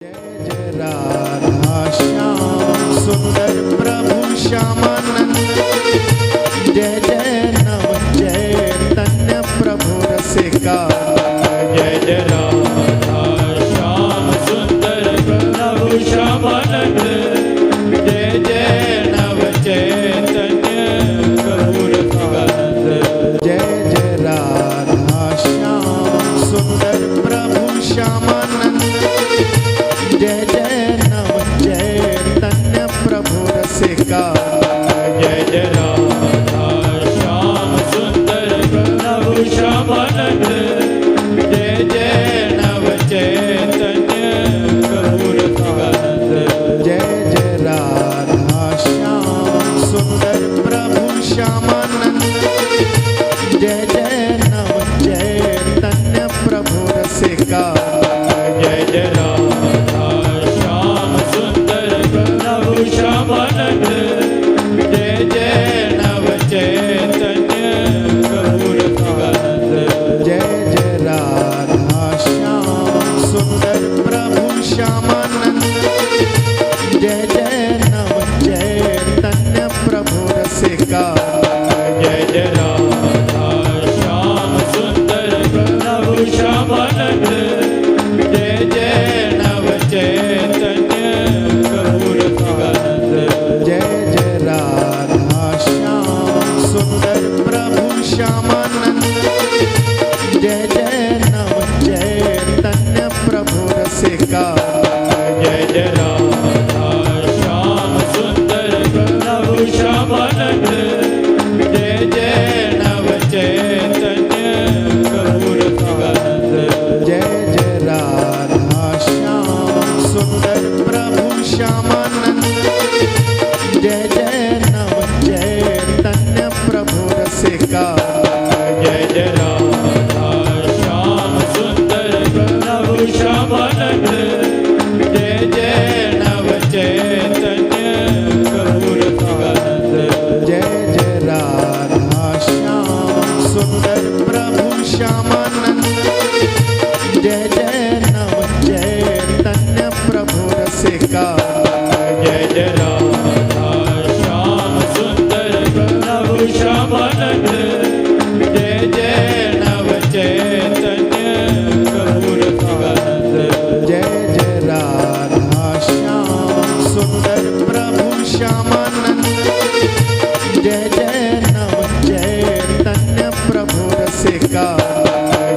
जय जय राधा श्याम सुंदर प्रभु श्यामानंद। जय जय नव चैतन्य प्रभु रसिका। जय जय राधा श्याम सुंदर प्रभु श्यामानंद। जय जय नव चैतन्य प्रभु रसिकानंद। जय जय राधा श्याम सुंदर प्रभु श्यामानंद। जय जय नव चैतन्य प्रभु रसिका। जय जय राधा श्याम सुंदर प्रभु श्यामानंद। जय जय नव चैतन्य प्रभु रसिकानंद। जय जय राधा श्याम सुंदर प्रभु श्यामानंद। जय जय नव चैतन्य प्रभु रसिका। जय जय राधा श्याम सुंदर प्रभु श्यामानंद। जय जय नव चैतन्य प्रभु रसिकानंद। जय जय राधा श्याम सुंदर प्रभु श्यामानंद। जय जय नव चैतन्य प्रभु रसिका। जय जय राधा श्याम सुंदर प्रभु श्यामानंद। जय जय नव चैतन्य प्रभु रसिकानंद। जय जय राधा श्याम सुंदर प्रभु श्यामानंद। जय जय नव चैतन्य प्रभु रसिका। जय जय राधा श्याम सुंदर प्रभु श्यामानंद। जय जय नव चैतन्य प्रभु रसिकानंद। जय जय राधा श्याम सुंदर प्रभु श्यामानंद। जय जय नव चैतन्य प्रभु रसिका। जय जय राधा श्याम सुंदर प्रभु श्यामानंद। जय जय नव चैतन्य प्रभु रसिकानंद। जय जय राधा श्याम सुंदर प्रभु श्यामानंद। जय जय नव चैतन्य प्रभु रसिका। जय जय राधा श्याम सुंदर प्रभु श्यामानंद। जय जय नव चैतन्य प्रभु रसिकानंद। जय जय राधा श्याम सुंदर प्रभु श्यामानंद। जय जय नव चैतन्य प्रभु रसिका।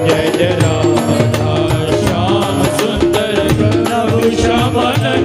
जय जय राधा श्याम सुंदर प्रभु श्यामानंद।